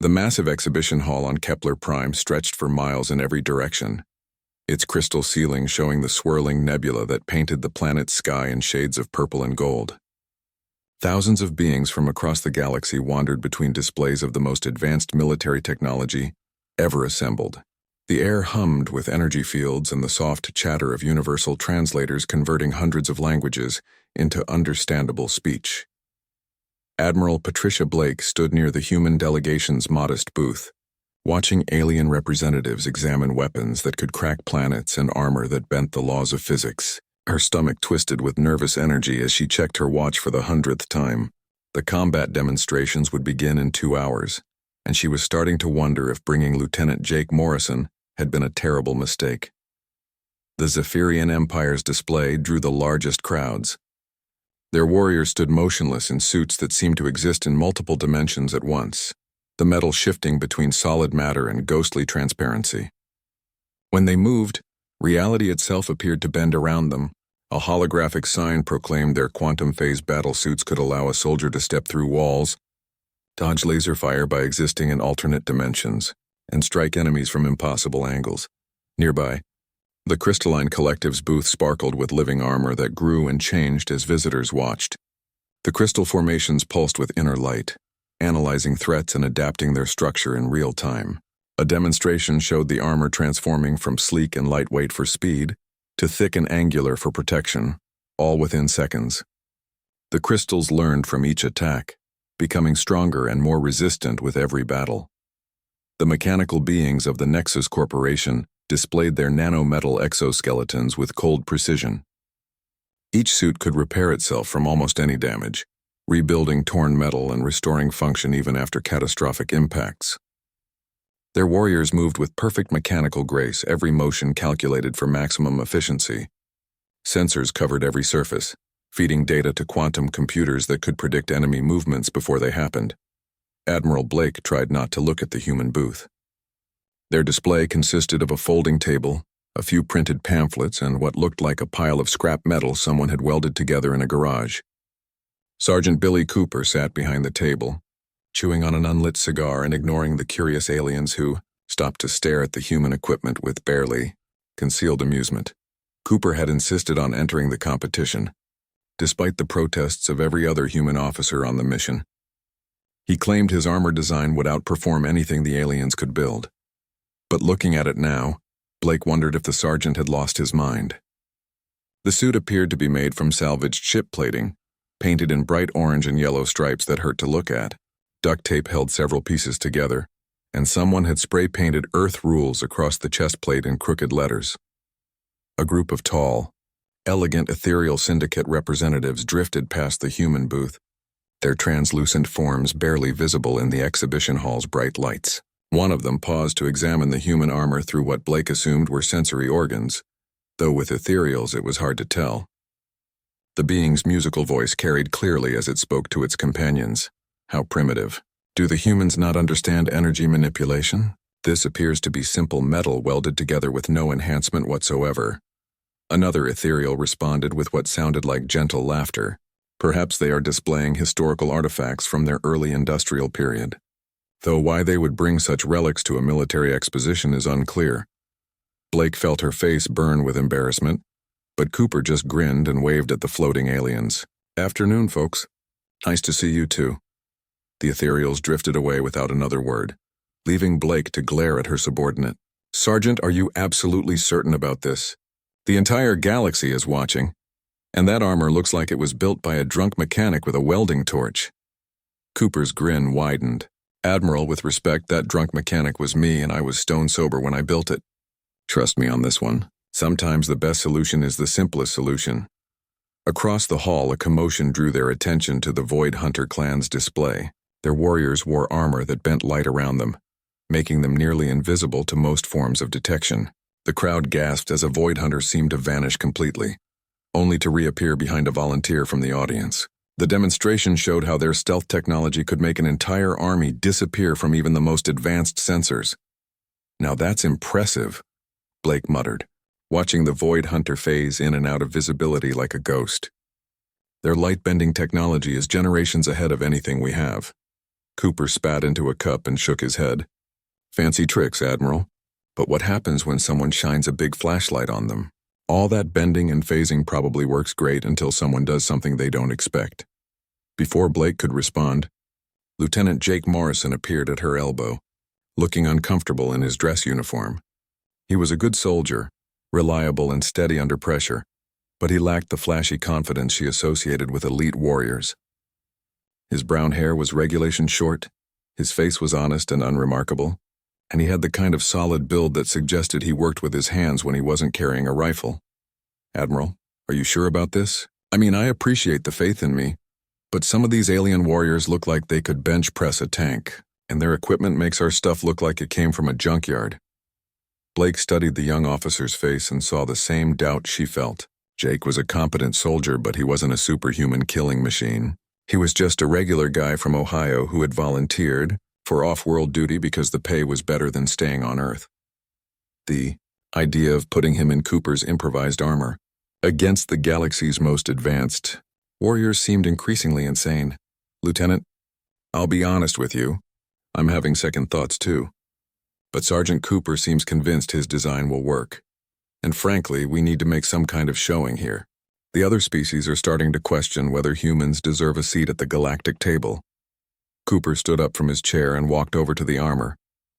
The massive exhibition hall on Kepler Prime stretched for miles in every direction, its crystal ceiling showing the swirling nebula that painted the planet's sky in shades of purple and gold. Thousands of beings from across the galaxy wandered between displays of the most advanced military technology ever assembled. The air hummed with energy fields and the soft chatter of universal translators converting hundreds of languages into understandable speech. Admiral Patricia Blake stood near the human delegation's modest booth, watching alien representatives examine weapons that could crack planets and armor that bent the laws of physics. Her stomach twisted with nervous energy as she checked her watch for the 100th time. The combat demonstrations would begin in 2 hours, and she was starting to wonder if bringing Lieutenant Jake Morrison had been a terrible mistake. The Zephyrian Empire's display drew the largest crowds. Their warriors stood motionless in suits that seemed to exist in multiple dimensions at once, the metal shifting between solid matter and ghostly transparency. When they moved, reality itself appeared to bend around them. A holographic sign proclaimed their quantum phase battle suits could allow a soldier to step through walls, dodge laser fire by existing in alternate dimensions, and strike enemies from impossible angles. Nearby, the Crystalline Collective's booth sparkled with living armor that grew and changed as visitors watched. The crystal formations pulsed with inner light, analyzing threats and adapting their structure in real time. A demonstration showed the armor transforming from sleek and lightweight for speed to thick and angular for protection, all within seconds. The crystals learned from each attack, becoming stronger and more resistant with every battle. The mechanical beings of the Nexus Corporation displayed their nanometal exoskeletons with cold precision. Each suit could repair itself from almost any damage, rebuilding torn metal and restoring function even after catastrophic impacts. Their warriors moved with perfect mechanical grace, every motion calculated for maximum efficiency. Sensors covered every surface, feeding data to quantum computers that could predict enemy movements before they happened. Admiral Blake tried not to look at the human booth. Their display consisted of a folding table, a few printed pamphlets, and what looked like a pile of scrap metal someone had welded together in a garage. Sergeant Billy Cooper sat behind the table, chewing on an unlit cigar and ignoring the curious aliens who stopped to stare at the human equipment with barely concealed amusement. Cooper had insisted on entering the competition, despite the protests of every other human officer on the mission. He claimed his armor design would outperform anything the aliens could build. But looking at it now, Blake wondered if the sergeant had lost his mind. The suit appeared to be made from salvaged ship plating, painted in bright orange and yellow stripes that hurt to look at. Duct tape held several pieces together, and someone had spray-painted Earth rules across the chest plate in crooked letters. A group of tall, elegant ethereal syndicate representatives drifted past the human booth, their translucent forms barely visible in the exhibition hall's bright lights. One of them paused to examine the human armor through what Blake assumed were sensory organs, though with ethereals it was hard to tell. The being's musical voice carried clearly as it spoke to its companions. How primitive. Do the humans not understand energy manipulation? This appears to be simple metal welded together with no enhancement whatsoever. Another ethereal responded with what sounded like gentle laughter. Perhaps they are displaying historical artifacts from their early industrial period. Though why they would bring such relics to a military exposition is unclear. Blake felt her face burn with embarrassment, but Cooper just grinned and waved at the floating aliens. Afternoon, folks. Nice to see you too. The ethereals drifted away without another word, leaving Blake to glare at her subordinate. Sergeant, are you absolutely certain about this? The entire galaxy is watching, and that armor looks like it was built by a drunk mechanic with a welding torch. Cooper's grin widened. Admiral, with respect, that drunk mechanic was me, and I was stone sober when I built it. Trust me on this one. Sometimes the best solution is the simplest solution. Across the hall, a commotion drew their attention to the Void Hunter clan's display. Their warriors wore armor that bent light around them, making them nearly invisible to most forms of detection. The crowd gasped as a Void Hunter seemed to vanish completely, only to reappear behind a volunteer from the audience. The demonstration showed how their stealth technology could make an entire army disappear from even the most advanced sensors. Now that's impressive, Blake muttered, watching the Void Hunter phase in and out of visibility like a ghost. Their light-bending technology is generations ahead of anything we have. Cooper spat into a cup and shook his head. Fancy tricks, Admiral. But what happens when someone shines a big flashlight on them? All that bending and phasing probably works great until someone does something they don't expect. Before Blake could respond, Lieutenant Jake Morrison appeared at her elbow, looking uncomfortable in his dress uniform. He was a good soldier, reliable and steady under pressure, but he lacked the flashy confidence she associated with elite warriors. His brown hair was regulation short, his face was honest and unremarkable, and he had the kind of solid build that suggested he worked with his hands when he wasn't carrying a rifle. Admiral, are you sure about this? I mean, I appreciate the faith in me, but some of these alien warriors look like they could bench press a tank, and their equipment makes our stuff look like it came from a junkyard. Blake studied the young officer's face and saw the same doubt she felt. Jake was a competent soldier, but he wasn't a superhuman killing machine. He was just a regular guy from Ohio who had volunteered for off-world duty because the pay was better than staying on Earth. The idea of putting him in Cooper's improvised armor against the galaxy's most advanced warriors seemed increasingly insane. Lieutenant, I'll be honest with you, I'm having second thoughts too. But Sergeant Cooper seems convinced his design will work. And frankly, we need to make some kind of showing here. The other species are starting to question whether humans deserve a seat at the galactic table. Cooper stood up from his chair and walked over to the armor,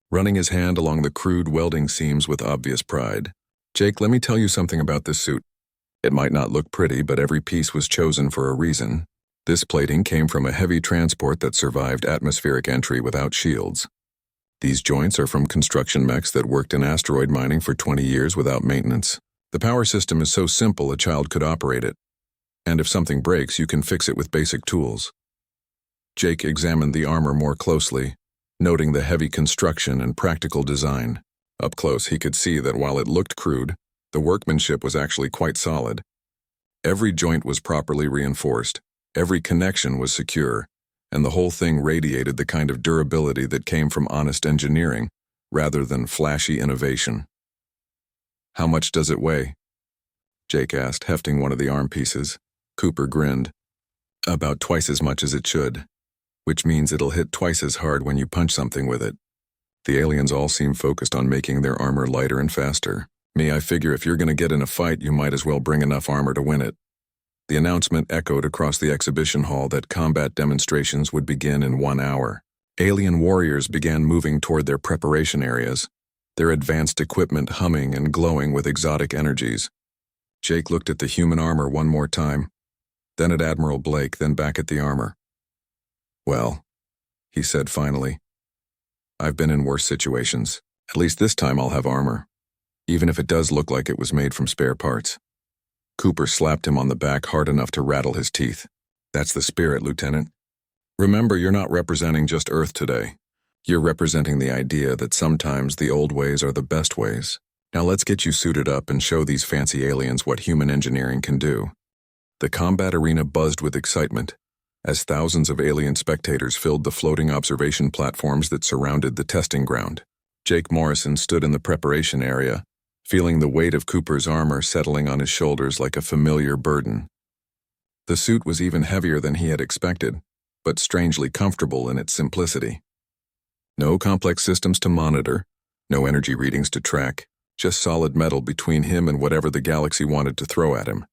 running his hand along the crude welding seams with obvious pride. Jake, let me tell you something about this suit. It might not look pretty, but every piece was chosen for a reason. This plating came from a heavy transport that survived atmospheric entry without shields. These joints are from construction mechs that worked in asteroid mining for 20 years without maintenance. The power system is so simple a child could operate it. And if something breaks, you can fix it with basic tools. Jake examined the armor more closely, noting the heavy construction and practical design. Up close, he could see that while it looked crude, the workmanship was actually quite solid. Every joint was properly reinforced, every connection was secure, and the whole thing radiated the kind of durability that came from honest engineering, rather than flashy innovation. How much does it weigh? Jake asked, hefting one of the arm pieces. Cooper grinned. About twice as much as it should, which means it'll hit twice as hard when you punch something with it. The aliens all seem focused on making their armor lighter and faster. I figure if you're going to get in a fight, you might as well bring enough armor to win it. The announcement echoed across the exhibition hall that combat demonstrations would begin in 1 hour. Alien warriors began moving toward their preparation areas, their advanced equipment humming and glowing with exotic energies. Jake looked at the human armor one more time, then at Admiral Blake, then back at the armor. Well, he said finally, I've been in worse situations. At least this time I'll have armor, even if it does look like it was made from spare parts. Cooper slapped him on the back hard enough to rattle his teeth. That's the spirit, Lieutenant. Remember, you're not representing just Earth today. You're representing the idea that sometimes the old ways are the best ways. Now let's get you suited up and show these fancy aliens what human engineering can do. The combat arena buzzed with excitement as thousands of alien spectators filled the floating observation platforms that surrounded the testing ground. Jake Morrison stood in the preparation area, feeling the weight of Cooper's armor settling on his shoulders like a familiar burden. The suit was even heavier than he had expected, but strangely comfortable in its simplicity. No complex systems to monitor, no energy readings to track, just solid metal between him and whatever the galaxy wanted to throw at him.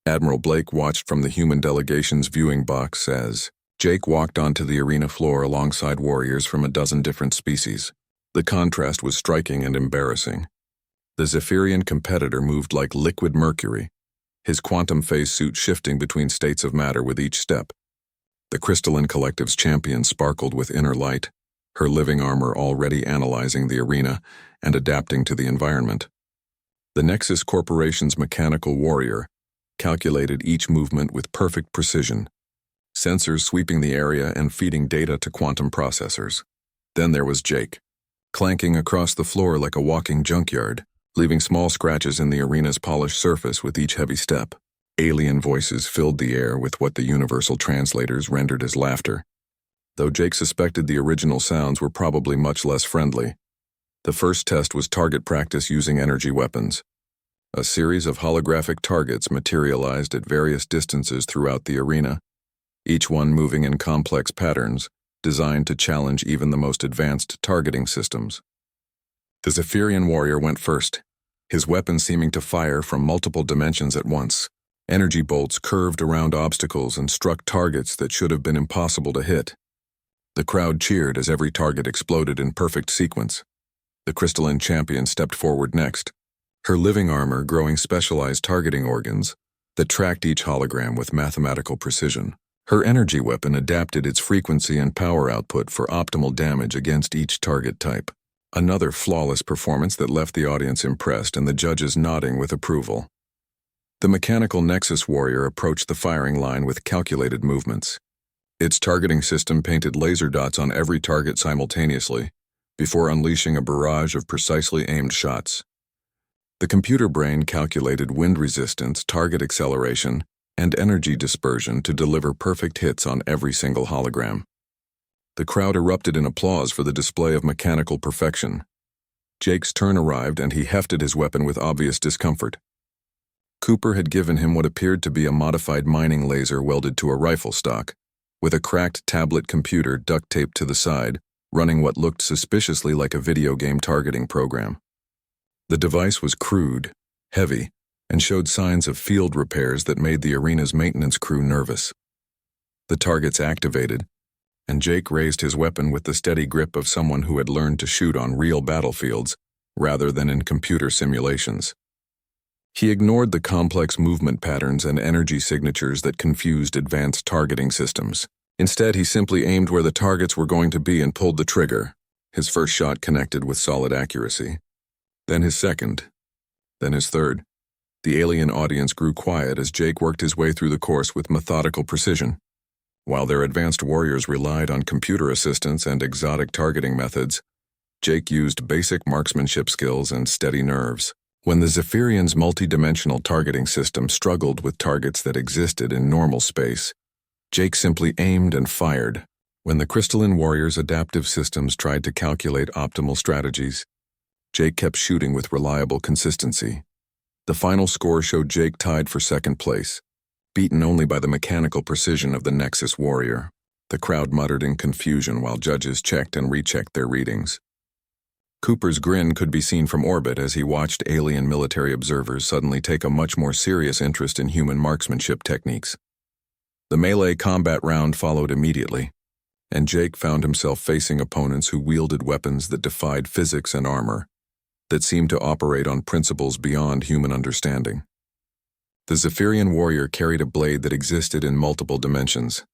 Admiral Blake watched from the human delegation's viewing box as Jake walked onto the arena floor alongside warriors from a dozen different species. The contrast was striking and embarrassing. The Zephyrian competitor moved like liquid mercury, his quantum phase suit shifting between states of matter with each step. The crystalline collective's champion sparkled with inner light, her living armor already analyzing the arena and adapting to the environment. The Nexus Corporation's mechanical warrior calculated each movement with perfect precision, sensors sweeping the area and feeding data to quantum processors. Then there was Jake, clanking across the floor like a walking junkyard, leaving small scratches in the arena's polished surface with each heavy step. Alien voices filled the air with what the universal translators rendered as laughter, though Jake suspected the original sounds were probably much less friendly. The first test was target practice using energy weapons. A series of holographic targets materialized at various distances throughout the arena, each one moving in complex patterns, designed to challenge even the most advanced targeting systems. The Zephyrian warrior went first, his weapon seeming to fire from multiple dimensions at once. Energy bolts curved around obstacles and struck targets that should have been impossible to hit. The crowd cheered as every target exploded in perfect sequence. The crystalline champion stepped forward next, her living armor growing specialized targeting organs that tracked each hologram with mathematical precision. Her energy weapon adapted its frequency and power output for optimal damage against each target type. Another flawless performance that left the audience impressed and the judges nodding with approval. The mechanical Nexus warrior approached the firing line with calculated movements. Its targeting system painted laser dots on every target simultaneously, before unleashing a barrage of precisely aimed shots. The computer brain calculated wind resistance, target acceleration, and energy dispersion to deliver perfect hits on every single hologram. The crowd erupted in applause for the display of mechanical perfection. Jake's turn arrived and he hefted his weapon with obvious discomfort. Cooper had given him what appeared to be a modified mining laser welded to a rifle stock, with a cracked tablet computer duct taped to the side, running what looked suspiciously like a video game targeting program. The device was crude, heavy, and showed signs of field repairs that made the arena's maintenance crew nervous. The targets activated, and Jake raised his weapon with the steady grip of someone who had learned to shoot on real battlefields rather than in computer simulations. He ignored the complex movement patterns and energy signatures that confused advanced targeting systems. Instead, he simply aimed where the targets were going to be and pulled the trigger. His first shot connected with solid accuracy. Then his second. Then his third. The alien audience grew quiet as Jake worked his way through the course with methodical precision. While their advanced warriors relied on computer assistance and exotic targeting methods, Jake used basic marksmanship skills and steady nerves. When the Zephyrian's multi-dimensional targeting system struggled with targets that existed in normal space, Jake simply aimed and fired. When the crystalline warrior's adaptive systems tried to calculate optimal strategies, Jake kept shooting with reliable consistency. The final score showed Jake tied for second place, beaten only by the mechanical precision of the Nexus warrior. The crowd muttered in confusion while judges checked and rechecked their readings. Cooper's grin could be seen from orbit as he watched alien military observers suddenly take a much more serious interest in human marksmanship techniques. The melee combat round followed immediately, and Jake found himself facing opponents who wielded weapons that defied physics and armor, that seemed to operate on principles beyond human understanding. The Zephyrian warrior carried a blade that existed in multiple dimensions,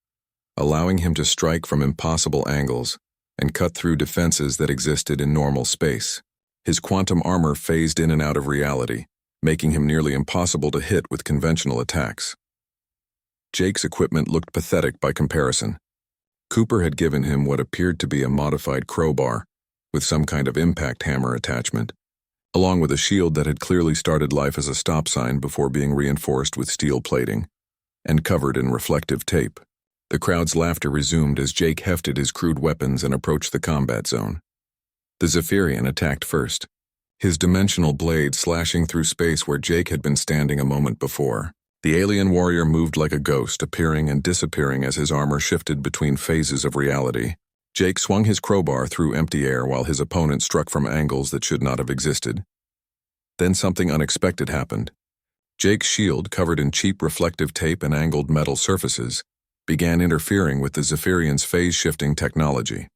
allowing him to strike from impossible angles and cut through defenses that existed in normal space. His quantum armor phased in and out of reality, making him nearly impossible to hit with conventional attacks. Jake's equipment looked pathetic by comparison. Cooper had given him what appeared to be a modified crowbar, with some kind of impact hammer attachment, along with a shield that had clearly started life as a stop sign before being reinforced with steel plating and covered in reflective tape. The crowd's laughter resumed as Jake hefted his crude weapons and approached the combat zone. The Zephyrian attacked first, his dimensional blade slashing through space where Jake had been standing a moment before. The alien warrior moved like a ghost, appearing and disappearing as his armor shifted between phases of reality. Jake swung his crowbar through empty air while his opponent struck from angles that should not have existed. Then something unexpected happened. Jake's shield, covered in cheap reflective tape and angled metal surfaces, began interfering with the Zephyrian's phase-shifting technology.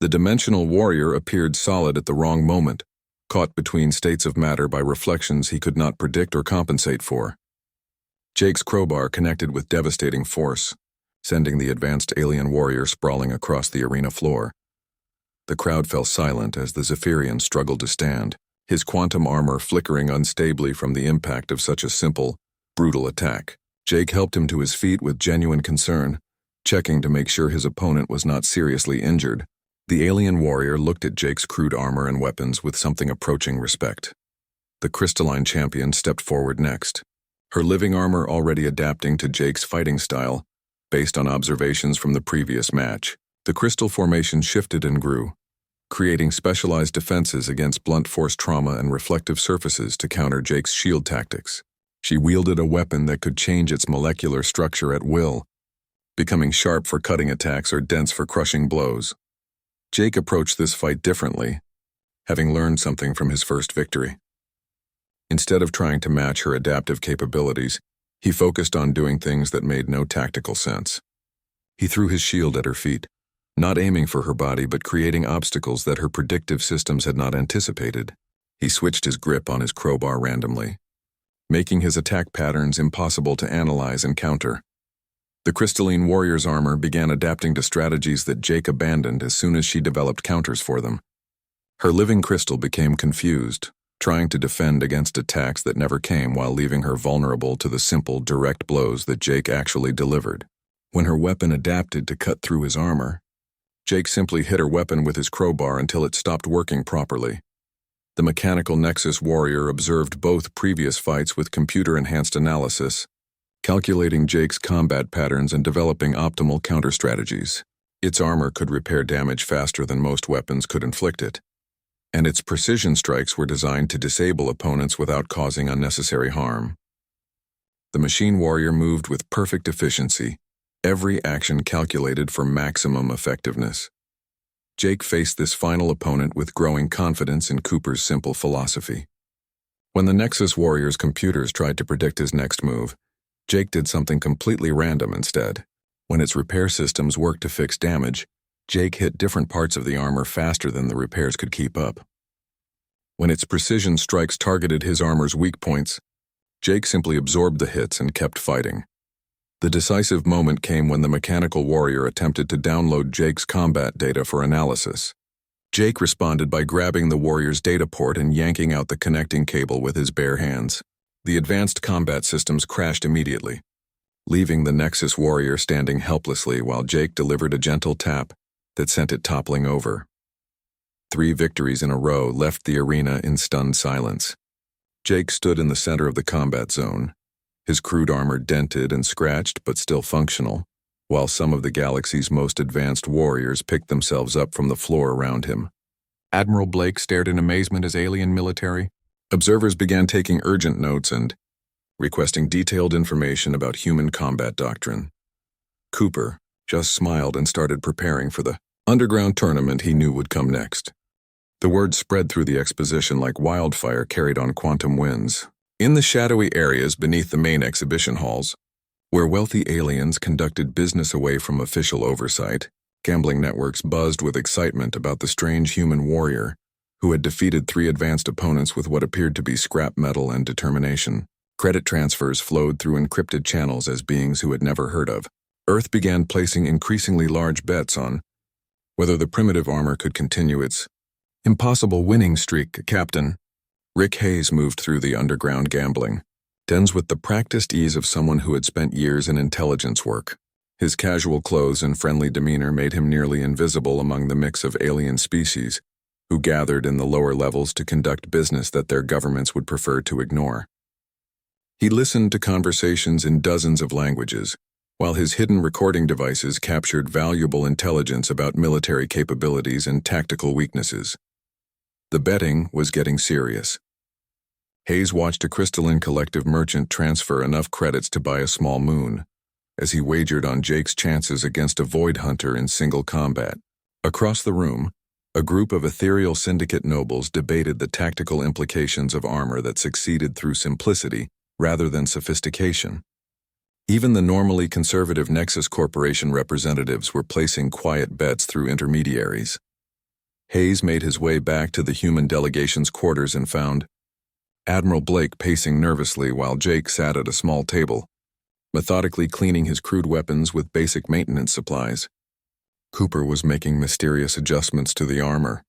The dimensional warrior appeared solid at the wrong moment, caught between states of matter by reflections he could not predict or compensate for. Jake's crowbar connected with devastating force, sending the advanced alien warrior sprawling across the arena floor. The crowd fell silent as the Zephyrian struggled to stand, his quantum armor flickering unstably from the impact of such a simple, brutal attack. Jake helped him to his feet with genuine concern, checking to make sure his opponent was not seriously injured. The alien warrior looked at Jake's crude armor and weapons with something approaching respect. The crystalline champion stepped forward next, her living armor already adapting to Jake's fighting style, based on observations from the previous match. The crystal formation shifted and grew, creating specialized defenses against blunt force trauma and reflective surfaces to counter Jake's shield tactics. She wielded a weapon that could change its molecular structure at will, becoming sharp for cutting attacks or dense for crushing blows. Jake approached this fight differently, having learned something from his first victory. Instead of trying to match her adaptive capabilities, he focused on doing things that made no tactical sense. He threw his shield at her feet, not aiming for her body but creating obstacles that her predictive systems had not anticipated. He switched his grip on his crowbar randomly, making his attack patterns impossible to analyze and counter. The crystalline warrior's armor began adapting to strategies that Jake abandoned as soon as she developed counters for them. Her living crystal became confused, trying to defend against attacks that never came while leaving her vulnerable to the simple, direct blows that Jake actually delivered. When her weapon adapted to cut through his armor, Jake simply hit her weapon with his crowbar until it stopped working properly. The mechanical Nexus warrior observed both previous fights with computer-enhanced analysis, calculating Jake's combat patterns and developing optimal counter strategies. Its armor could repair damage faster than most weapons could inflict it, and its precision strikes were designed to disable opponents without causing unnecessary harm. The machine warrior moved with perfect efficiency, every action calculated for maximum effectiveness. Jake faced this final opponent with growing confidence in Cooper's simple philosophy. When the Nexus warrior's computers tried to predict his next move, Jake did something completely random instead. When its repair systems worked to fix damage, Jake hit different parts of the armor faster than the repairs could keep up. When its precision strikes targeted his armor's weak points, Jake simply absorbed the hits and kept fighting. The decisive moment came when the mechanical warrior attempted to download Jake's combat data for analysis. Jake responded by grabbing the warrior's data port and yanking out the connecting cable with his bare hands. The advanced combat systems crashed immediately, leaving the Nexus warrior standing helplessly while Jake delivered a gentle tap that sent it toppling over. 3 victories in a row left the arena in stunned silence. Jake stood in the center of the combat zone, his crude armor dented and scratched but still functional, while some of the galaxy's most advanced warriors picked themselves up from the floor around him. Admiral Blake stared in amazement as alien military. Observers began taking urgent notes and requesting detailed information about human combat doctrine. Cooper just smiled and started preparing for the underground tournament he knew would come next. The word spread through the exposition like wildfire carried on quantum winds. In the shadowy areas beneath the main exhibition halls, where wealthy aliens conducted business away from official oversight, gambling networks buzzed with excitement about the strange human warrior who had defeated 3 advanced opponents with what appeared to be scrap metal and determination. Credit transfers flowed through encrypted channels as beings who had never heard of. Earth began placing increasingly large bets on whether the primitive armor could continue its impossible winning streak. Captain Rick Hayes moved through the underground gambling dens with the practiced ease of someone who had spent years in intelligence work. His casual clothes and friendly demeanor made him nearly invisible among the mix of alien species who gathered in the lower levels to conduct business that their governments would prefer to ignore. He listened to conversations in dozens of languages, while his hidden recording devices captured valuable intelligence about military capabilities and tactical weaknesses. The betting was getting serious. Hayes watched a crystalline collective merchant transfer enough credits to buy a small moon, as he wagered on Jake's chances against a void hunter in single combat. Across the room, a group of ethereal syndicate nobles debated the tactical implications of armor that succeeded through simplicity rather than sophistication. Even the normally conservative Nexus Corporation representatives were placing quiet bets through intermediaries. Hayes made his way back to the human delegation's quarters and found Admiral Blake pacing nervously while Jake sat at a small table, methodically cleaning his crude weapons with basic maintenance supplies. Cooper was making mysterious adjustments to the armor,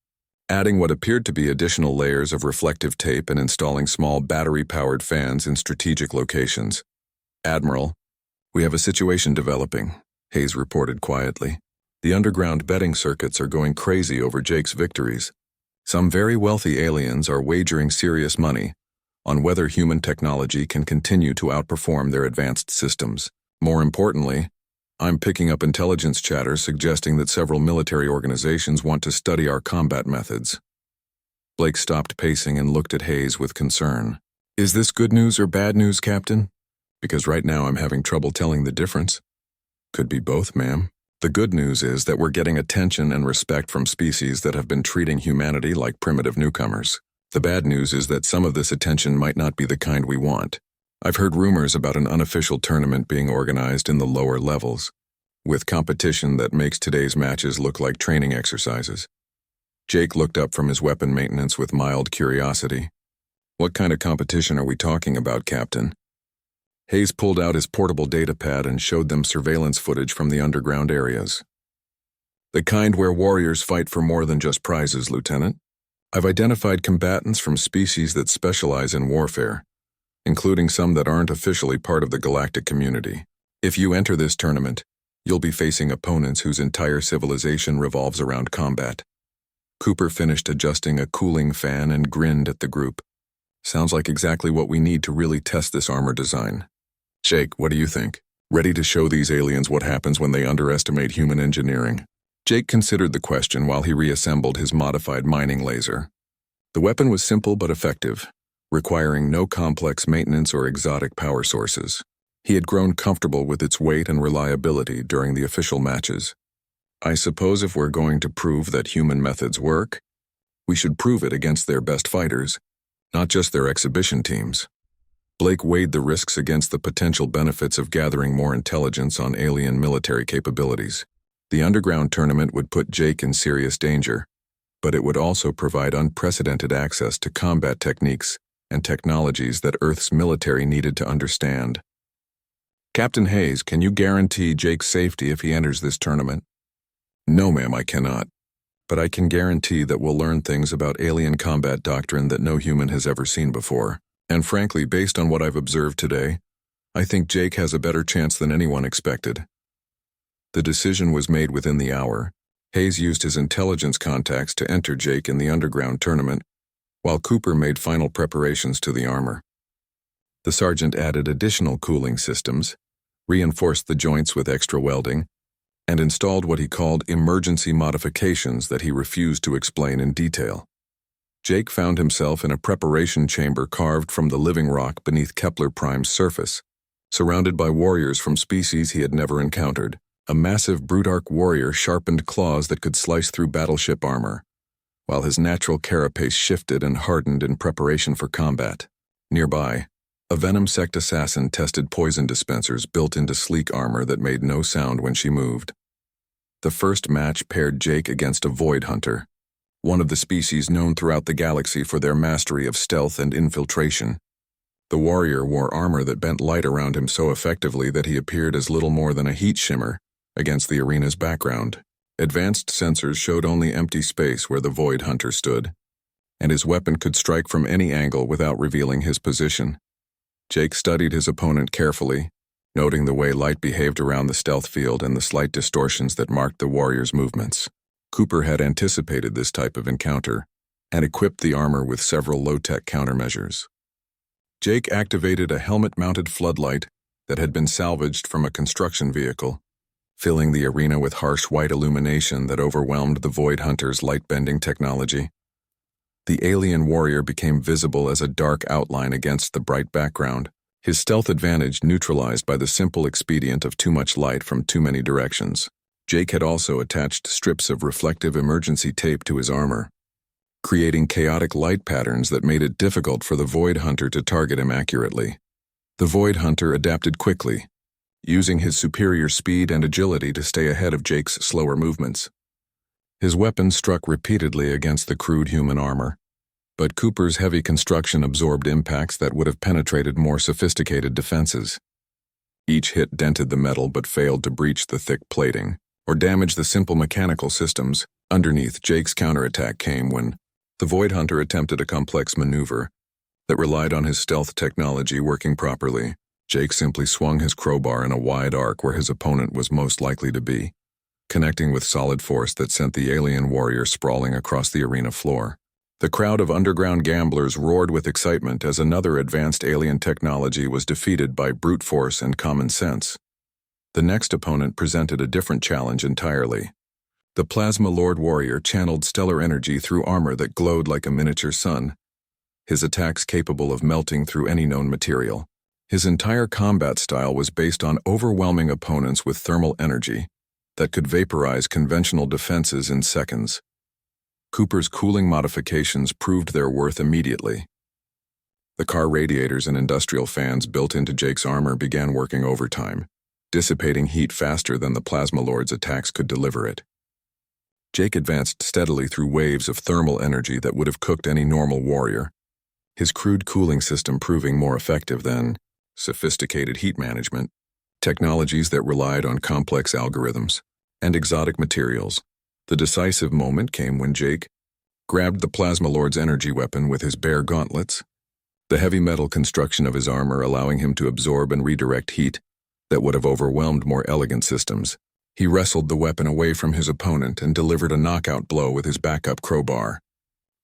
adding what appeared to be additional layers of reflective tape and installing small battery-powered fans in strategic locations. Admiral, we have a situation developing, Hayes reported quietly. The underground betting circuits are going crazy over Jake's victories. Some very wealthy aliens are wagering serious money on whether human technology can continue to outperform their advanced systems. More importantly, I'm picking up intelligence chatter suggesting that several military organizations want to study our combat methods. Blake stopped pacing and looked at Hayes with concern. Is this good news or bad news, Captain? Because right now I'm having trouble telling the difference. Could be both, ma'am. The good news is that we're getting attention and respect from species that have been treating humanity like primitive newcomers. The bad news is that some of this attention might not be the kind we want. I've heard rumors about an unofficial tournament being organized in the lower levels, with competition that makes today's matches look like training exercises. Jake looked up from his weapon maintenance with mild curiosity. What kind of competition are we talking about, Captain? Hayes pulled out his portable datapad and showed them surveillance footage from the underground areas. The kind where warriors fight for more than just prizes, Lieutenant. I've identified combatants from species that specialize in warfare, including some that aren't officially part of the galactic community. If you enter this tournament, you'll be facing opponents whose entire civilization revolves around combat. Cooper finished adjusting a cooling fan and grinned at the group. Sounds like exactly what we need to really test this armor design. Jake, what do you think? Ready to show these aliens what happens when they underestimate human engineering? Jake considered the question while he reassembled his modified mining laser. The weapon was simple but effective, requiring no complex maintenance or exotic power sources. He had grown comfortable with its weight and reliability during the official matches. I suppose if we're going to prove that human methods work, we should prove it against their best fighters, not just their exhibition teams. Blake weighed the risks against the potential benefits of gathering more intelligence on alien military capabilities. The underground tournament would put Jake in serious danger, but it would also provide unprecedented access to combat techniques and technologies that Earth's military needed to understand. Captain Hayes, can you guarantee Jake's safety if he enters this tournament? No, ma'am, I cannot. But I can guarantee that we'll learn things about alien combat doctrine that no human has ever seen before. And frankly, based on what I've observed today, I think Jake has a better chance than anyone expected. The decision was made within the hour. Hayes used his intelligence contacts to enter Jake in the underground tournament, while Cooper made final preparations to the armor. The sergeant added additional cooling systems, reinforced the joints with extra welding, and installed what he called emergency modifications that he refused to explain in detail. Jake found himself in a preparation chamber carved from the living rock beneath Kepler Prime's surface, surrounded by warriors from species he had never encountered. A massive Brutarch warrior sharpened claws that could slice through battleship armor, while his natural carapace shifted and hardened in preparation for combat. Nearby, a venom-sect assassin tested poison dispensers built into sleek armor that made no sound when she moved. The first match paired Jake against a void hunter, one of the species known throughout the galaxy for their mastery of stealth and infiltration. The warrior wore armor that bent light around him so effectively that he appeared as little more than a heat shimmer against the arena's background. Advanced sensors showed only empty space where the void hunter stood, and his weapon could strike from any angle without revealing his position. Jake studied his opponent carefully, noting the way light behaved around the stealth field and the slight distortions that marked the warrior's movements. Cooper had anticipated this type of encounter and equipped the armor with several low-tech countermeasures. Jake activated a helmet-mounted floodlight that had been salvaged from a construction vehicle, filling the arena with harsh white illumination that overwhelmed the Void Hunter's light-bending technology. The alien warrior became visible as a dark outline against the bright background, his stealth advantage neutralized by the simple expedient of too much light from too many directions. Jake had also attached strips of reflective emergency tape to his armor, creating chaotic light patterns that made it difficult for the Void Hunter to target him accurately. The Void Hunter adapted quickly, using his superior speed and agility to stay ahead of Jake's slower movements. His weapon struck repeatedly against the crude human armor, but Cooper's heavy construction absorbed impacts that would have penetrated more sophisticated defenses. Each hit dented the metal but failed to breach the thick plating or damage the simple mechanical systems underneath. Jake's counterattack came when the Void Hunter attempted a complex maneuver that relied on his stealth technology working properly. Jake simply swung his crowbar in a wide arc where his opponent was most likely to be, connecting with solid force that sent the alien warrior sprawling across the arena floor. The crowd of underground gamblers roared with excitement as another advanced alien technology was defeated by brute force and common sense. The next opponent presented a different challenge entirely. The Plasma Lord warrior channeled stellar energy through armor that glowed like a miniature sun, his attacks capable of melting through any known material. His entire combat style was based on overwhelming opponents with thermal energy that could vaporize conventional defenses in seconds. Cooper's cooling modifications proved their worth immediately. The car radiators and industrial fans built into Jake's armor began working overtime, dissipating heat faster than the Plasma Lord's attacks could deliver it. Jake advanced steadily through waves of thermal energy that would have cooked any normal warrior, his crude cooling system proving more effective than sophisticated heat management, technologies that relied on complex algorithms, and exotic materials. The decisive moment came when Jake grabbed the Plasma Lord's energy weapon with his bare gauntlets, the heavy metal construction of his armor allowing him to absorb and redirect heat that would have overwhelmed more elegant systems. He wrestled the weapon away from his opponent and delivered a knockout blow with his backup crowbar,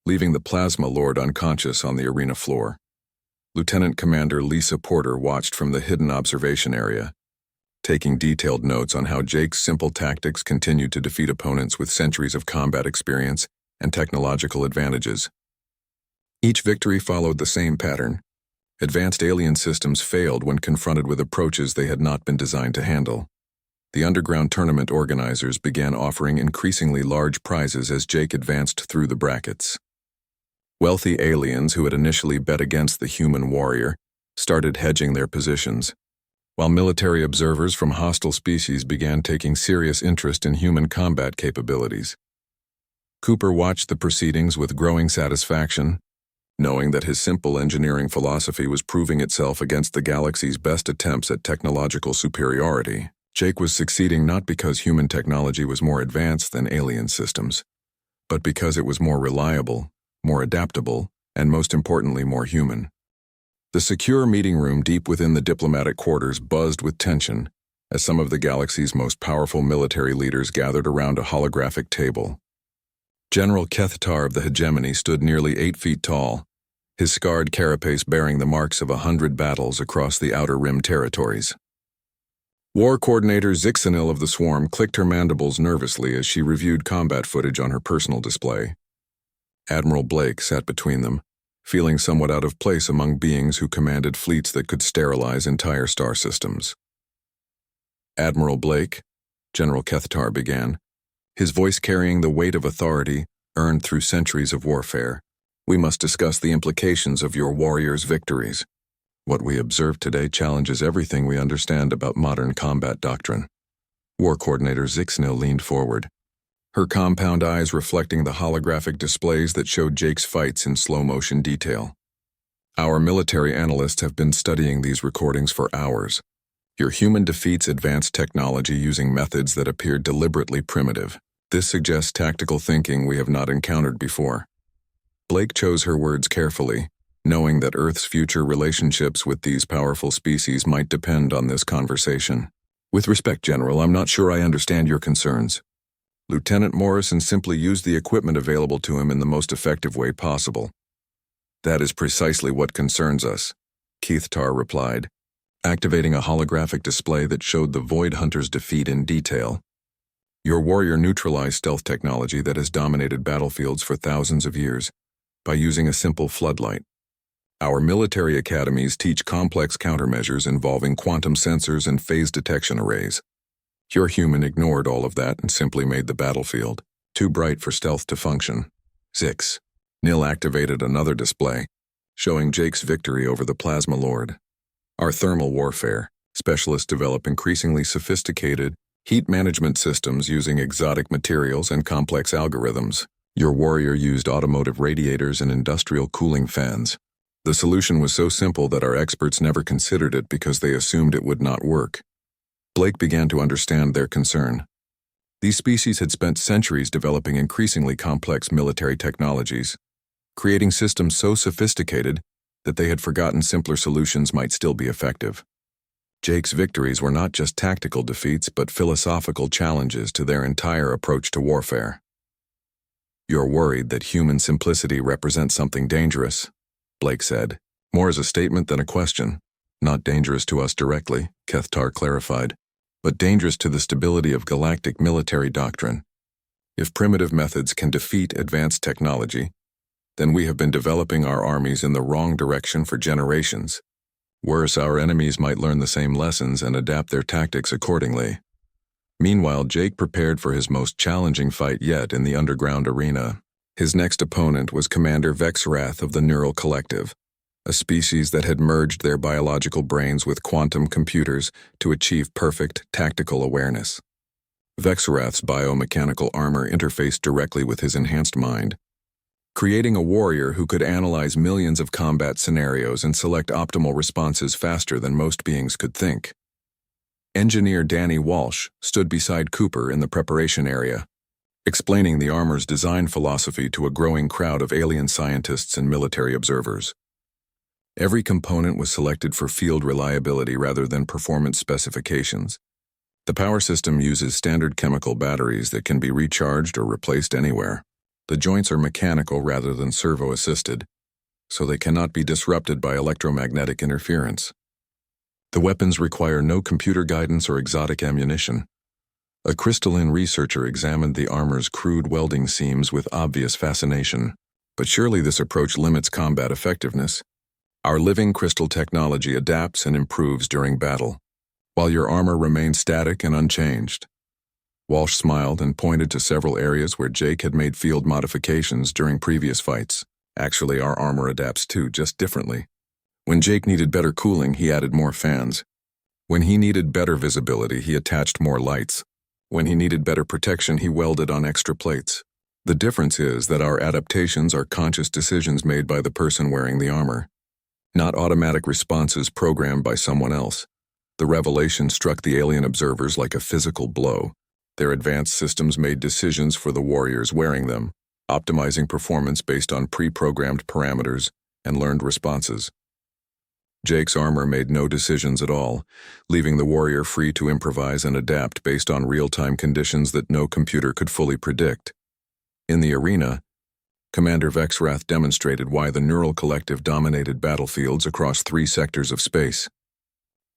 leaving the Plasma Lord unconscious on the arena floor. Lieutenant Commander Lisa Porter watched from the hidden observation area, taking detailed notes on how Jake's simple tactics continued to defeat opponents with centuries of combat experience and technological advantages. Each victory followed the same pattern. Advanced alien systems failed when confronted with approaches they had not been designed to handle. The underground tournament organizers began offering increasingly large prizes as Jake advanced through the brackets. Wealthy aliens who had initially bet against the human warrior started hedging their positions, while military observers from hostile species began taking serious interest in human combat capabilities. Cooper watched the proceedings with growing satisfaction, knowing that his simple engineering philosophy was proving itself against the galaxy's best attempts at technological superiority. Jake was succeeding not because human technology was more advanced than alien systems, but because it was more reliable, more adaptable, and most importantly, more human. The secure meeting room deep within the diplomatic quarters buzzed with tension as some of the galaxy's most powerful military leaders gathered around a holographic table. General Kethtar of the Hegemony stood nearly 8 feet tall, his scarred carapace bearing the marks of 100 battles across the Outer Rim territories. War Coordinator Zixanil of the Swarm clicked her mandibles nervously as she reviewed combat footage on her personal display. Admiral Blake sat between them, feeling somewhat out of place among beings who commanded fleets that could sterilize entire star systems. Admiral Blake, General Kethtar began, his voice carrying the weight of authority earned through centuries of warfare. We must discuss the implications of your warriors' victories. What we observe today challenges everything we understand about modern combat doctrine. War Coordinator Zixanil leaned forward, her compound eyes reflecting the holographic displays that showed Jake's fights in slow-motion detail. Our military analysts have been studying these recordings for hours. Your human defeats advanced technology using methods that appear deliberately primitive. This suggests tactical thinking we have not encountered before. Blake chose her words carefully, knowing that Earth's future relationships with these powerful species might depend on this conversation. With respect, General, I'm not sure I understand your concerns. Lieutenant Morrison simply used the equipment available to him in the most effective way possible. That is precisely what concerns us, Kethtar replied, activating a holographic display that showed the Void Hunter's defeat in detail. Your warrior neutralized stealth technology that has dominated battlefields for thousands of years by using a simple floodlight. Our military academies teach complex countermeasures involving quantum sensors and phase detection arrays. Your human ignored all of that and simply made the battlefield too bright for stealth to function. Zix. Nil activated another display, showing Jake's victory over the Plasma Lord. Our thermal warfare specialists develop increasingly sophisticated heat management systems using exotic materials and complex algorithms. Your warrior used automotive radiators and industrial cooling fans. The solution was so simple that our experts never considered it because they assumed it would not work. Blake began to understand their concern. These species had spent centuries developing increasingly complex military technologies, creating systems so sophisticated that they had forgotten simpler solutions might still be effective. Jake's victories were not just tactical defeats but philosophical challenges to their entire approach to warfare. You're worried that human simplicity represents something dangerous, Blake said, more as a statement than a question. Not dangerous to us directly, Kethtar clarified, but dangerous to the stability of galactic military doctrine. If primitive methods can defeat advanced technology, then we have been developing our armies in the wrong direction for generations. Worse, our enemies might learn the same lessons and adapt their tactics accordingly. Meanwhile, Jake prepared for his most challenging fight yet in the underground arena. His next opponent was Commander Vexwrath of the Neural Collective, a species that had merged their biological brains with quantum computers to achieve perfect tactical awareness. Vexwrath's biomechanical armor interfaced directly with his enhanced mind, creating a warrior who could analyze millions of combat scenarios and select optimal responses faster than most beings could think. Engineer Danny Walsh stood beside Cooper in the preparation area, explaining the armor's design philosophy to a growing crowd of alien scientists and military observers. Every component was selected for field reliability rather than performance specifications. The power system uses standard chemical batteries that can be recharged or replaced anywhere. The joints are mechanical rather than servo-assisted, so they cannot be disrupted by electromagnetic interference. The weapons require no computer guidance or exotic ammunition. A crystalline researcher examined the armor's crude welding seams with obvious fascination. But surely this approach limits combat effectiveness. Our living crystal technology adapts and improves during battle, while your armor remains static and unchanged. Walsh smiled and pointed to several areas where Jake had made field modifications during previous fights. Actually, our armor adapts too, just differently. When Jake needed better cooling, he added more fans. When he needed better visibility, he attached more lights. When he needed better protection, he welded on extra plates. The difference is that our adaptations are conscious decisions made by the person wearing the armor, not automatic responses programmed by someone else. The revelation struck the alien observers like a physical blow. Their advanced systems made decisions for the warriors wearing them, optimizing performance based on pre-programmed parameters and learned responses. Jake's armor made no decisions at all, leaving the warrior free to improvise and adapt based on real-time conditions that no computer could fully predict. In the arena, Commander Vexwrath demonstrated why the Neural Collective dominated battlefields across 3 sectors of space.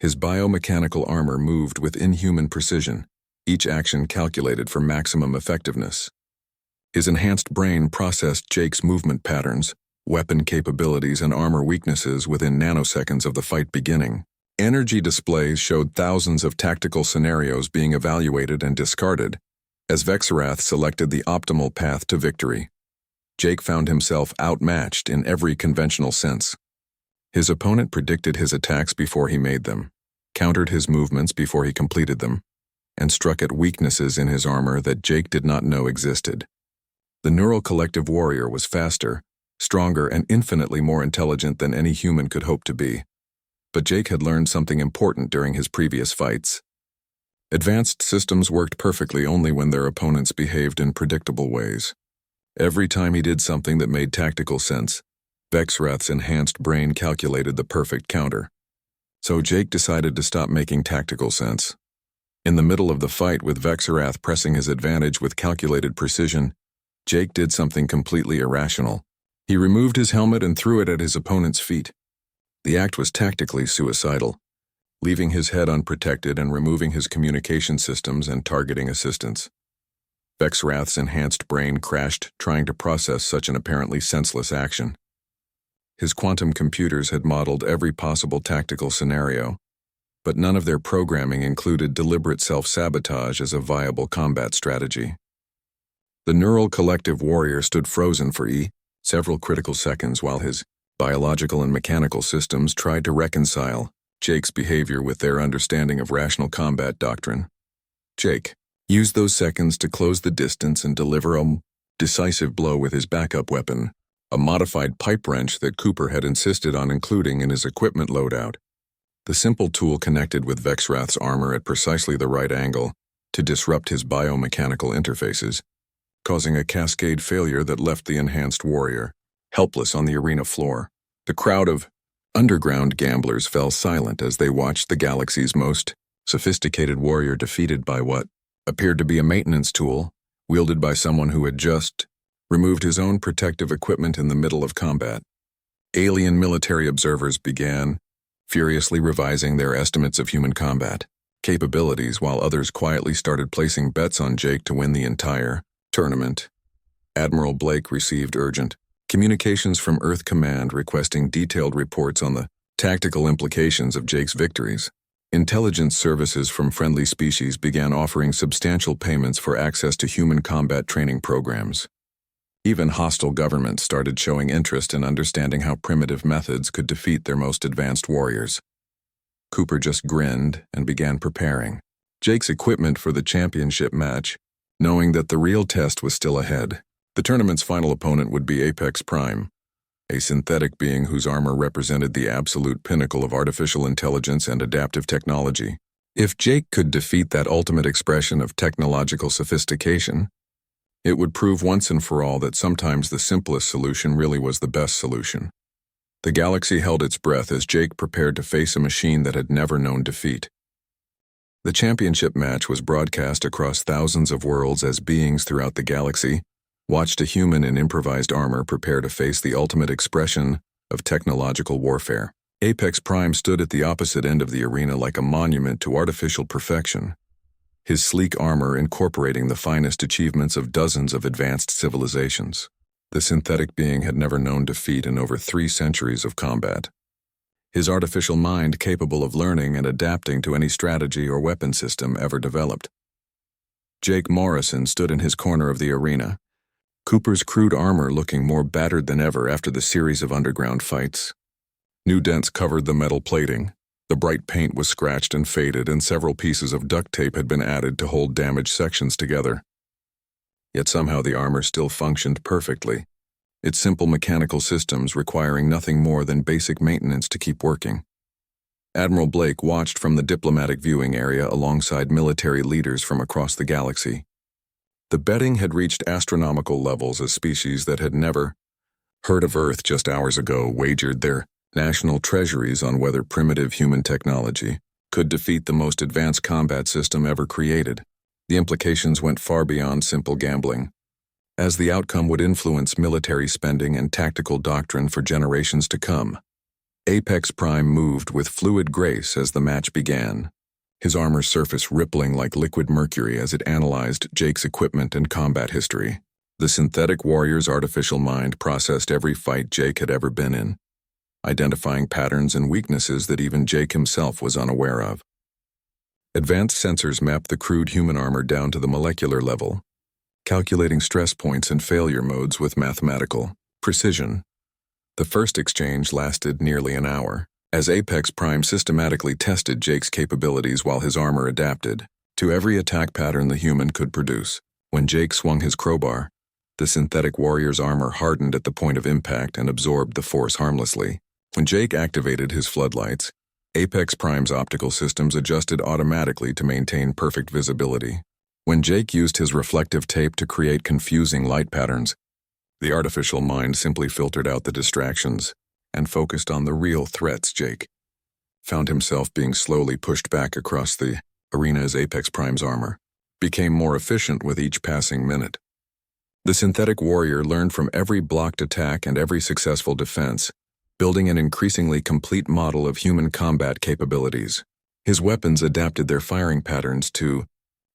His biomechanical armor moved with inhuman precision, each action calculated for maximum effectiveness. His enhanced brain processed Jake's movement patterns, weapon capabilities, and armor weaknesses within nanoseconds of the fight beginning. Energy displays showed thousands of tactical scenarios being evaluated and discarded, as Vexwrath selected the optimal path to victory. Jake found himself outmatched in every conventional sense. His opponent predicted his attacks before he made them, countered his movements before he completed them, and struck at weaknesses in his armor that Jake did not know existed. The Neural Collective warrior was faster, stronger, and infinitely more intelligent than any human could hope to be. But Jake had learned something important during his previous fights. Advanced systems worked perfectly only when their opponents behaved in predictable ways. Every time he did something that made tactical sense, Vexwrath's enhanced brain calculated the perfect counter. So Jake decided to stop making tactical sense. In the middle of the fight, with Vexwrath pressing his advantage with calculated precision, Jake did something completely irrational. He removed his helmet and threw it at his opponent's feet. The act was tactically suicidal, leaving his head unprotected and removing his communication systems and targeting assistance. Vexwrath's enhanced brain crashed trying to process such an apparently senseless action. His quantum computers had modeled every possible tactical scenario, but none of their programming included deliberate self-sabotage as a viable combat strategy. The Neural Collective warrior stood frozen for several critical seconds while his biological and mechanical systems tried to reconcile Jake's behavior with their understanding of rational combat doctrine. Jake used those seconds to close the distance and deliver a decisive blow with his backup weapon, a modified pipe wrench that Cooper had insisted on including in his equipment loadout. The simple tool connected with Vexwrath's armor at precisely the right angle to disrupt his biomechanical interfaces, causing a cascade failure that left the enhanced warrior helpless on the arena floor. The crowd of underground gamblers fell silent as they watched the galaxy's most sophisticated warrior defeated by what appeared to be a maintenance tool wielded by someone who had just removed his own protective equipment in the middle of combat. Alien military observers began furiously revising their estimates of human combat capabilities, while others quietly started placing bets on Jake to win the entire tournament. Admiral Blake received urgent communications from Earth Command requesting detailed reports on the Tactical implications of Jake's victories. Intelligence services from friendly species began offering substantial payments for access to human combat training programs. Even hostile governments started showing interest in understanding how primitive methods could defeat their most advanced warriors. Cooper just grinned and began preparing Jake's equipment for the championship match, knowing that the real test was still ahead. The tournament's final opponent would be Apex Prime, a synthetic being whose armor represented the absolute pinnacle of artificial intelligence and adaptive technology. If Jake could defeat that ultimate expression of technological sophistication, it would prove once and for all that sometimes the simplest solution really was the best solution. The galaxy held its breath as Jake prepared to face a machine that had never known defeat. The championship match was broadcast across thousands of worlds as beings throughout the galaxy watched a human in improvised armor prepare to face the ultimate expression of technological warfare. Apex Prime stood at the opposite end of the arena like a monument to artificial perfection, his sleek armor incorporating the finest achievements of dozens of advanced civilizations. The synthetic being had never known defeat in over 3 centuries of combat. His artificial mind capable of learning and adapting to any strategy or weapon system ever developed. Jake Morrison stood in his corner of the arena, Cooper's crude armor looking more battered than ever after the series of underground fights. New dents covered the metal plating, the bright paint was scratched and faded, and several pieces of duct tape had been added to hold damaged sections together. Yet somehow the armor still functioned perfectly, its simple mechanical systems requiring nothing more than basic maintenance to keep working. Admiral Blake watched from the diplomatic viewing area alongside military leaders from across the galaxy. The betting had reached astronomical levels as species that had never heard of Earth just hours ago wagered their national treasuries on whether primitive human technology could defeat the most advanced combat system ever created. The implications went far beyond simple gambling, as the outcome would influence military spending and tactical doctrine for generations to come. Apex Prime moved with fluid grace as the match began, his armor surface rippling like liquid mercury as it analyzed Jake's equipment and combat history. The synthetic warrior's artificial mind processed every fight Jake had ever been in, identifying patterns and weaknesses that even Jake himself was unaware of. Advanced sensors mapped the crude human armor down to the molecular level, calculating stress points and failure modes with mathematical precision. The first exchange lasted nearly an hour, as Apex Prime systematically tested Jake's capabilities while his armor adapted to every attack pattern the human could produce. When Jake swung his crowbar, the synthetic warrior's armor hardened at the point of impact and absorbed the force harmlessly. When Jake activated his floodlights, Apex Prime's optical systems adjusted automatically to maintain perfect visibility. When Jake used his reflective tape to create confusing light patterns, the artificial mind simply filtered out the distractions and focused on the real threats. Jake found himself being slowly pushed back across the arena as Apex Prime's armor became more efficient with each passing minute. The synthetic warrior learned from every blocked attack and every successful defense, building an increasingly complete model of human combat capabilities. His weapons adapted their firing patterns to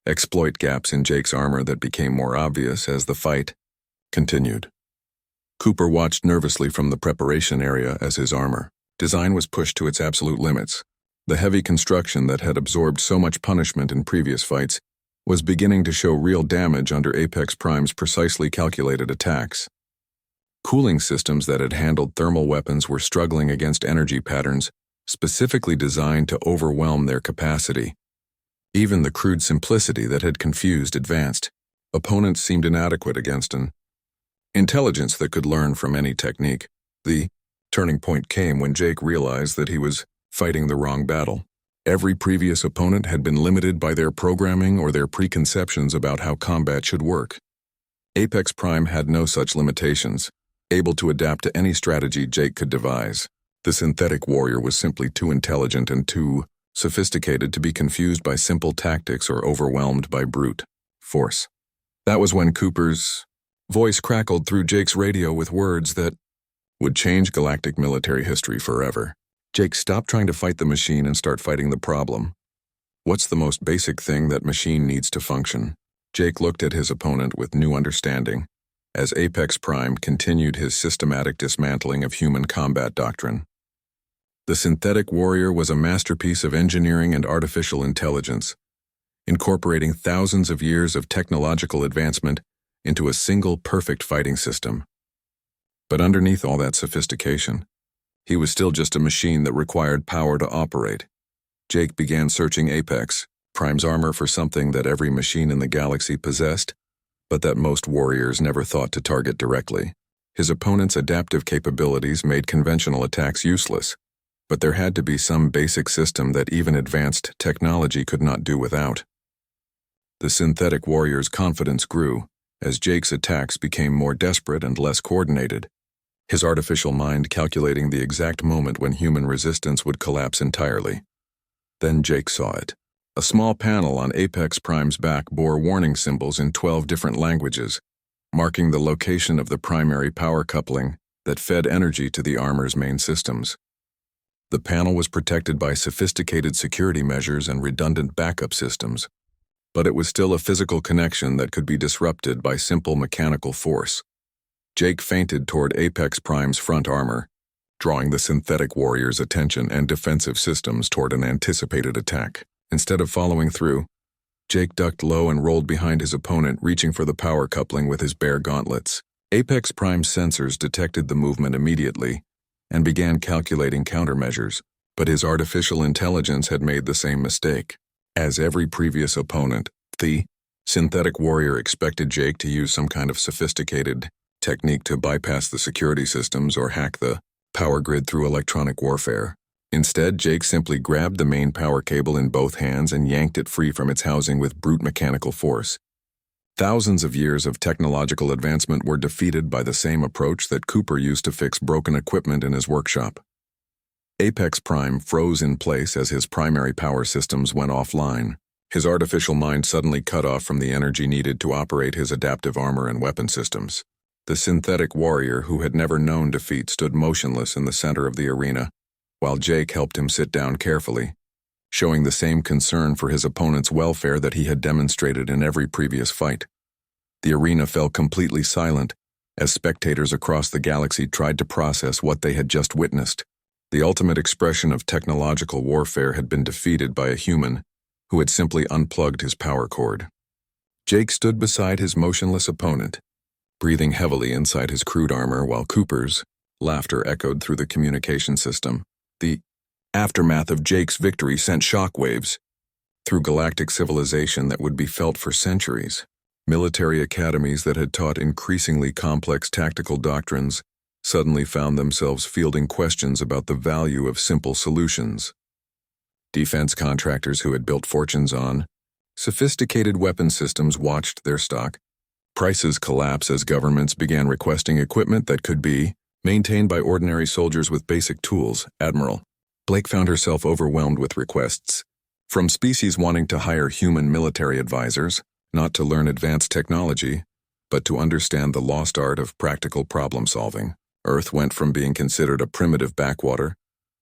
exploit gaps in Jake's armor that became more obvious as the fight continued. Cooper watched nervously from the preparation area as his armor design was pushed to its absolute limits. The heavy construction that had absorbed so much punishment in previous fights was beginning to show real damage under Apex Prime's precisely calculated attacks. Cooling systems that had handled thermal weapons were struggling against energy patterns specifically designed to overwhelm their capacity. Even the crude simplicity that had confused advanced opponents seemed inadequate against an intelligence that could learn from any technique. The turning point came when Jake realized that he was fighting the wrong battle. Every previous opponent had been limited by their programming or their preconceptions about how combat should work. Apex Prime had no such limitations, able to adapt to any strategy Jake could devise. The synthetic warrior was simply too intelligent and too sophisticated to be confused by simple tactics or overwhelmed by brute force. That was when Cooper's voice crackled through Jake's radio with words that would change galactic military history forever. Jake, stop trying to fight the machine and start fighting the problem. What's the most basic thing that machine needs to function? Jake looked at his opponent with new understanding as Apex Prime continued his systematic dismantling of human combat doctrine. The synthetic warrior was a masterpiece of engineering and artificial intelligence, incorporating thousands of years of technological advancement into a single perfect fighting system. But underneath all that sophistication, he was still just a machine that required power to operate. Jake began searching Apex Prime's armor for something that every machine in the galaxy possessed, but that most warriors never thought to target directly. His opponent's adaptive capabilities made conventional attacks useless, but there had to be some basic system that even advanced technology could not do without. The synthetic warrior's confidence grew as Jake's attacks became more desperate and less coordinated, his artificial mind calculating the exact moment when human resistance would collapse entirely. Then Jake saw it. A small panel on Apex Prime's back bore warning symbols in 12 different languages, marking the location of the primary power coupling that fed energy to the armor's main systems. The panel was protected by sophisticated security measures and redundant backup systems, but it was still a physical connection that could be disrupted by simple mechanical force. Jake feinted toward Apex Prime's front armor, drawing the synthetic warrior's attention and defensive systems toward an anticipated attack. Instead of following through, Jake ducked low and rolled behind his opponent, reaching for the power coupling with his bare gauntlets. Apex Prime's sensors detected the movement immediately and began calculating countermeasures, but his artificial intelligence had made the same mistake. As every previous opponent, the synthetic warrior expected Jake to use some kind of sophisticated technique to bypass the security systems or hack the power grid through electronic warfare. Instead, Jake simply grabbed the main power cable in both hands and yanked it free from its housing with brute mechanical force. Thousands of years of technological advancement were defeated by the same approach that Cooper used to fix broken equipment in his workshop. Apex Prime froze in place as his primary power systems went offline. His artificial mind suddenly cut off from the energy needed to operate his adaptive armor and weapon systems. The synthetic warrior, who had never known defeat, stood motionless in the center of the arena, while Jake helped him sit down carefully, showing the same concern for his opponent's welfare that he had demonstrated in every previous fight. The arena fell completely silent as spectators across the galaxy tried to process what they had just witnessed. The ultimate expression of technological warfare had been defeated by a human who had simply unplugged his power cord. Jake stood beside his motionless opponent, breathing heavily inside his crude armor while Cooper's laughter echoed through the communication system. The aftermath of Jake's victory sent shockwaves through galactic civilization that would be felt for centuries. Military academies that had taught increasingly complex tactical doctrines suddenly found themselves fielding questions about the value of simple solutions. Defense contractors who had built fortunes on sophisticated weapon systems watched their stock prices collapse as governments began requesting equipment that could be maintained by ordinary soldiers with basic tools. Admiral Blake found herself overwhelmed with requests from species wanting to hire human military advisors, not to learn advanced technology, but to understand the lost art of practical problem-solving. Earth went from being considered a primitive backwater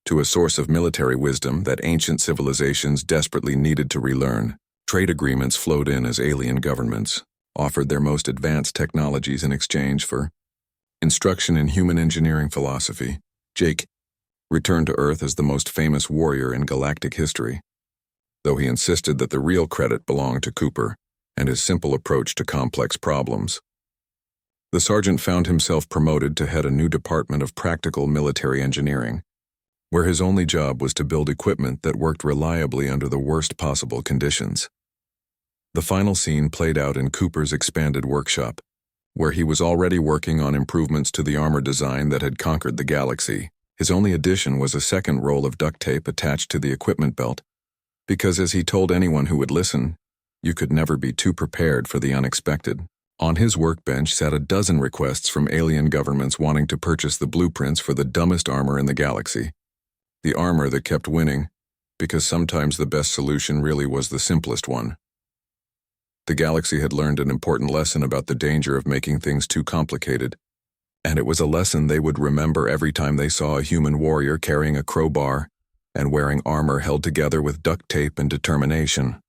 to a source of military wisdom that ancient civilizations desperately needed to relearn. Trade agreements flowed in as alien governments offered their most advanced technologies in exchange for instruction in human engineering philosophy. Jake returned to Earth as the most famous warrior in galactic history, though he insisted that the real credit belonged to Cooper and his simple approach to complex problems. The sergeant found himself promoted to head a new department of practical military engineering, where his only job was to build equipment that worked reliably under the worst possible conditions. The final scene played out in Cooper's expanded workshop, where he was already working on improvements to the armor design that had conquered the galaxy. His only addition was a second roll of duct tape attached to the equipment belt, because as he told anyone who would listen, you could never be too prepared for the unexpected. On his workbench sat a dozen requests from alien governments wanting to purchase the blueprints for the dumbest armor in the galaxy. The armor that kept winning, because sometimes the best solution really was the simplest one. The galaxy had learned an important lesson about the danger of making things too complicated, and it was a lesson they would remember every time they saw a human warrior carrying a crowbar and wearing armor held together with duct tape and determination.